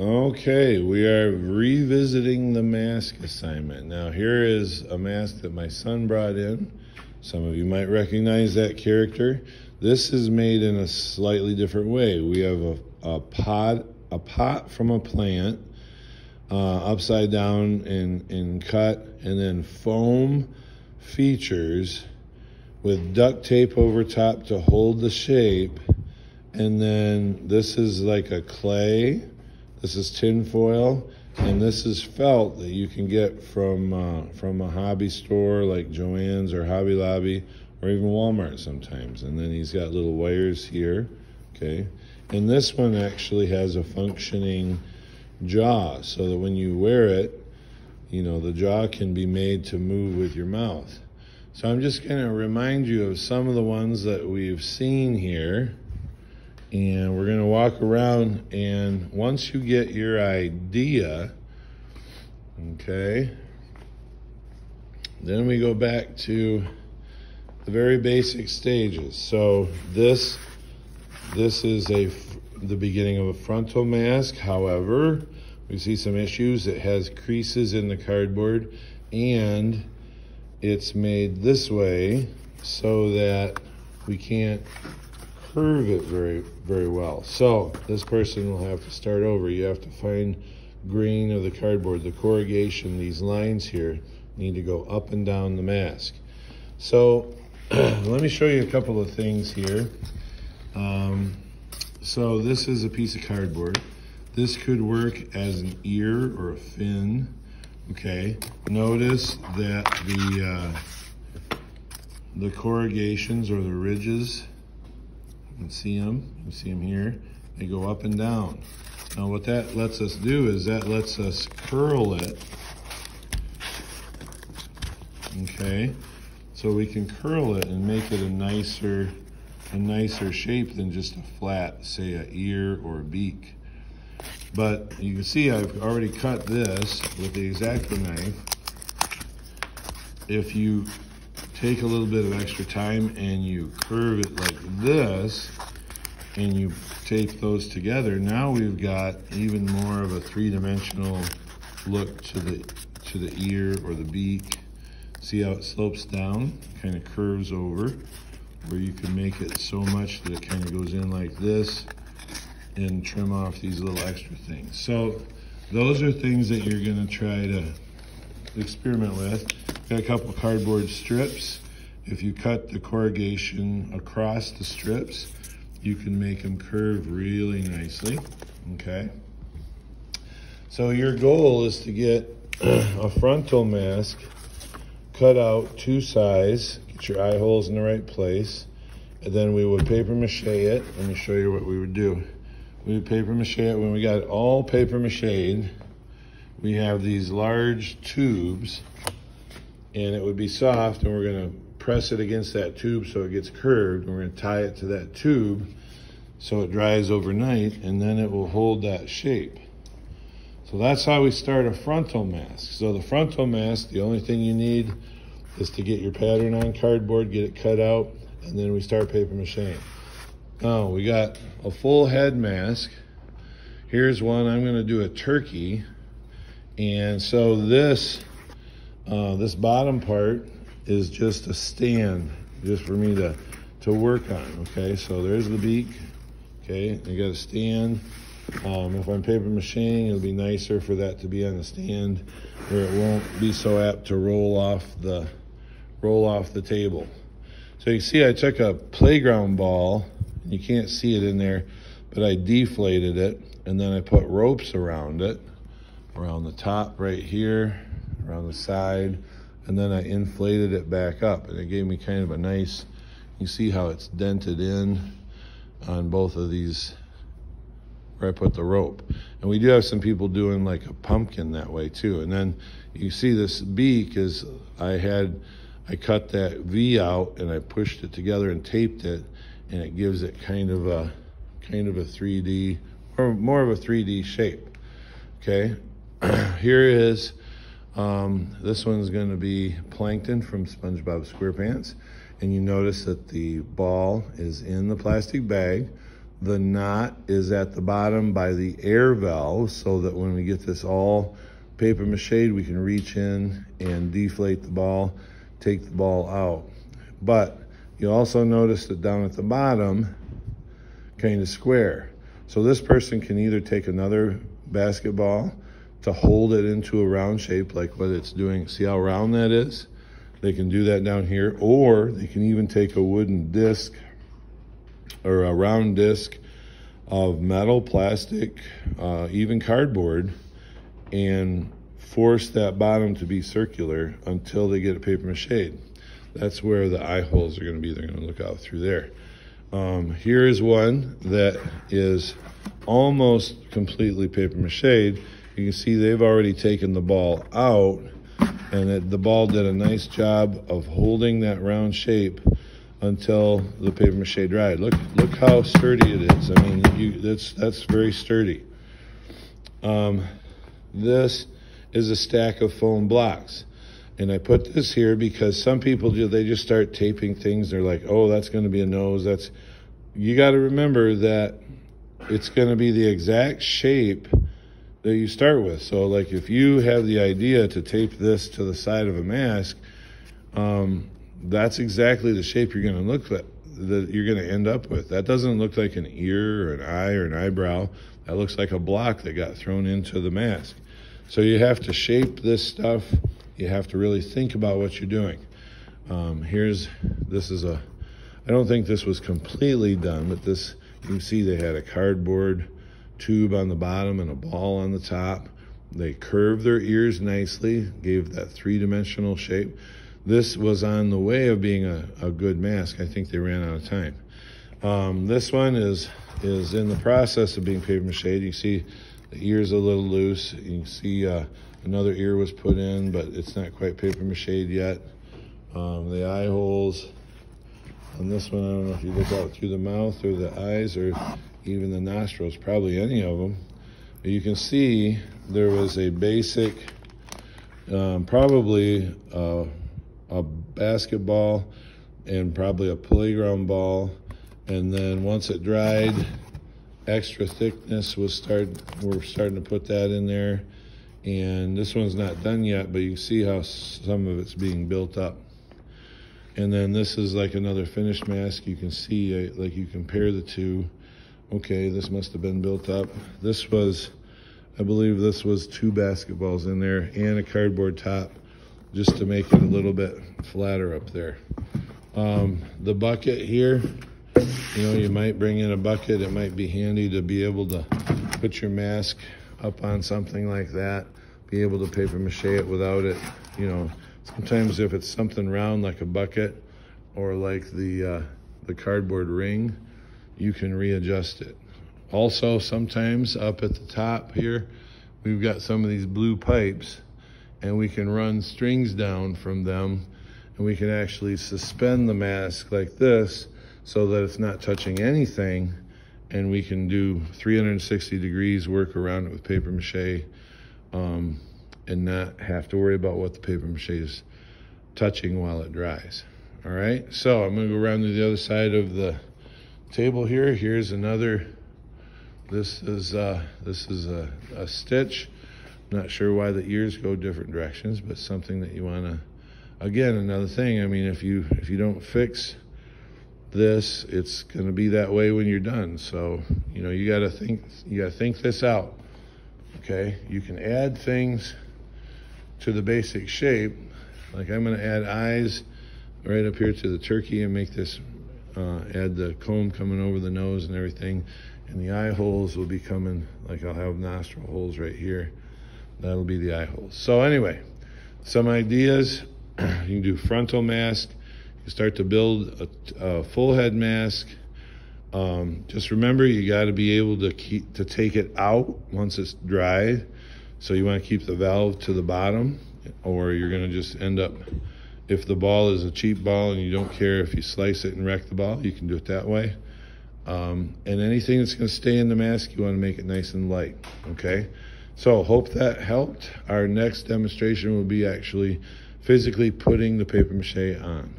Okay, we are revisiting the mask assignment. Now here is a mask that my son brought in. Some of you might recognize that character. This is made in a slightly different way. We have a pot from a plant, upside down and cut, and then foam features with duct tape over top to hold the shape. And then this is like a clay. This is tin foil, and this is felt that you can get from a hobby store like Joann's or Hobby Lobby or even Walmart sometimes. And then he's got little wires here, okay? And this one actually has a functioning jaw so that when you wear it, you know, the jaw can be made to move with your mouth. So I'm just going to remind you of some of the ones that we've seen here. And we're going to walk around, and once you get your idea, okay, then we go back to the very basic stages. So this is the beginning of a frontal mask. However, we see some issues. It has creases in the cardboard, and it's made this way so that we can't curve it very well. So this person will have to start over. You have to find grain of the cardboard, the corrugation. These lines here need to go up and down the mask. So let me show you a couple of things here. So this is a piece of cardboard. This could work as an ear or a fin. Okay, notice that the corrugations or the ridges, you can see them here. They go up and down. Now what that lets us do is that lets us curl it. Okay, so we can curl it and make it a nicer shape than just a flat, say, a ear or a beak. But you can see I've already cut this with the X-Acto knife. If you take a little bit of extra time and you curve it like this, and you take those together, now we've got even more of a three-dimensional look to the ear or the beak. See how it slopes down, kind of curves over, where you can make it so much that it kind of goes in like this and trim off these little extra things. So those are things that you're going to try to experiment with. Got a couple cardboard strips. If you cut the corrugation across the strips, you can make them curve really nicely, okay? So your goal is to get a frontal mask cut out 2 size, get your eye holes in the right place, and then we would paper mache it. Let me show you what we would do. We would paper mache it. When we got it all paper mache'd, we have these large tubes, and it would be soft, and we're gonna press it against that tube so it gets curved, and we're gonna tie it to that tube so it dries overnight, and then it will hold that shape. So that's how we start a frontal mask. So the frontal mask, the only thing you need is to get your pattern on cardboard, get it cut out, and then we start paper macheing. Now we got a full head mask. Here's one. I'm gonna do a turkey. And so this bottom part is just a stand, just for me to work on, okay? So there's the beak, okay? You got a stand. If I'm paper macheing, it'll be nicer for that to be on the stand where it won't be so apt to roll off the table. So you see I took a playground ball, and you can't see it in there, but I deflated it, and then I put ropes around it, around the top right here, around the side, and then I inflated it back up, and it gave me kind of a nice, you see how it's dented in on both of these where I put the rope. And we do have some people doing like a pumpkin that way too. And then you see this beak is, I cut that V out and I pushed it together and taped it, and it gives it kind of a 3D, or more of a 3D shape, okay? Here is, this one's gonna be Plankton from SpongeBob SquarePants. And you notice that the ball is in the plastic bag. the knot is at the bottom by the air valve, so that when we get this all paper mache, we can reach in and deflate the ball, take the ball out. But you also notice that down at the bottom, kind of square. So this person can either take another basketball to hold it into a round shape, like what it's doing. See how round that is? They can do that down here, or they can even take a wooden disc or a round disc of metal, plastic, even cardboard, and force that bottom to be circular until they get it paper mache. That's where the eye holes are going to be. They're going to look out through there. Here is one that is almost completely paper mache. You can see they've already taken the ball out, and the ball did a nice job of holding that round shape until the paper mache dried. Look how sturdy it is. I mean, that's very sturdy. This is a stack of foam blocks. And I put this here because some people they just start taping things. They're like, oh, that's going to be a nose. You got to remember that it's going to be the exact shape that you start with. So like if you have the idea to tape this to the side of a mask, that's exactly the shape you're going to look at, that you're going to end up with. That doesn't look like an ear or an eye or an eyebrow. That looks like a block that got thrown into the mask. So you have to shape this stuff. You have to really think about what you're doing. I don't think this was completely done, but this, you can see they had a cardboard tube on the bottom and a ball on the top. They curved their ears nicely, gave that three-dimensional shape. This was on the way of being a good mask. I think they ran out of time. This one is in the process of being paper mache. You see the ear's a little loose. You can see another ear was put in, but it's not quite paper mache yet. The eye holes on this one, I don't know if you look out through the mouth or the eyes or even the nostrils, probably any of them. But you can see there was a basic, probably a basketball and probably a playground ball. And then once it dried, extra thickness we're starting to put that in there. And this one's not done yet, but you can see how some of it's being built up. And then this is like another finished mask. You can see, like you compare the two. Okay, this must have been built up. This was, I believe this was 2 basketballs in there and a cardboard top just to make it a little bit flatter up there. The bucket here, you know, you might bring in a bucket. It might be handy to be able to put your mask up on something like that, be able to paper mache it without it. You know, sometimes if it's something round like a bucket or like the cardboard ring, you can readjust it. Also, sometimes up at the top here, we've got some of these blue pipes, and we can run strings down from them, and we can actually suspend the mask like this so that it's not touching anything, and we can do 360 degrees work around it with paper mache, and not have to worry about what the paper mache is touching while it dries. All right, so I'm gonna go around to the other side of the table here. Here's another, this is a stitch. Not sure why the ears go different directions, but something that you wanna, again, another thing, I mean, if you don't fix this, it's gonna be that way when you're done. So, you know, you gotta think this out, okay? You can add things to the basic shape. Like I'm gonna add eyes right up here to the turkey and make this, add the comb coming over the nose and everything. And the eye holes will be coming, like I'll have nostril holes right here. That'll be the eye holes. So anyway, some ideas. You can do frontal mask. You start to build a full head mask. Just remember, you got to be able to take it out once it's dry. So you want to keep the valve to the bottom, or you're going to just end up, if the ball is a cheap ball and you don't care if you slice it and wreck the ball, you can do it that way. And anything that's going to stay in the mask, you want to make it nice and light, okay? So hope that helped. Our next demonstration will be actually physically putting the paper mache on.